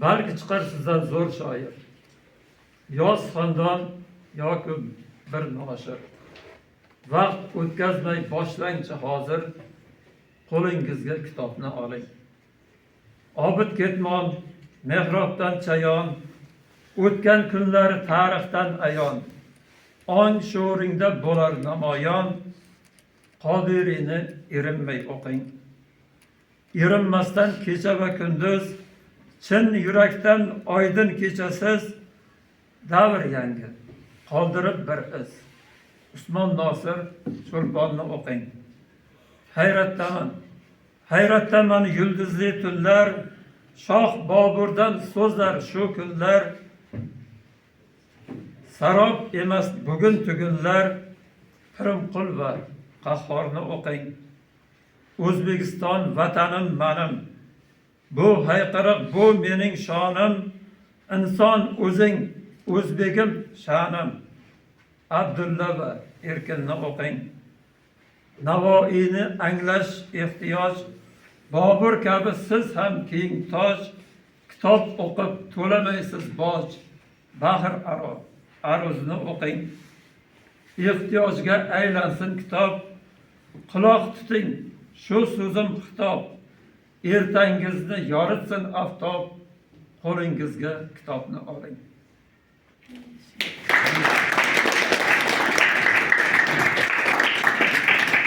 balki chiqar sizdan zo'r shoir. Yoz xandon yoki bir noshir. Vaqt o'tkazmay boshlangchi hozir, qo'lingizga kitobni oling. Obid ketmon, mehrobdan chayon, o'tgan kunlar tarixdan ayon. Ong sho'ringda bo'lar namoyon, Qodiriyni erinmay o'qing. Erinmasdan kecha va kunduz, chin yurakdan oydin kechasiz, davr yangi, qoldirib bir iz. Usmon Nosir Cho'lponni o'qing. Hayratdaman yulduzli tunlar, Shoh Boburdan so'zlar shu kunlar. Sarob emas bugun tugunlar, Pirimqul va Qahhorni o'qing. O'zbekiston vatanim menim, bu hayqiriq bu mening shonim, inson o'zing, o'zbegim sha'nim. Abdulla va Erkinni o'qing. Navoiyni anglash ehtiyoj, Bobur kabi siz ham keng toj, kitob o'qib to'lamaysiz boj, bahr aro aruzni o'qing. Ehtiyojga aylansin kitob, quloq tuting shu so'zim xitob, ertangizni yoritsin aftob, qo'lingizga kitobni oling.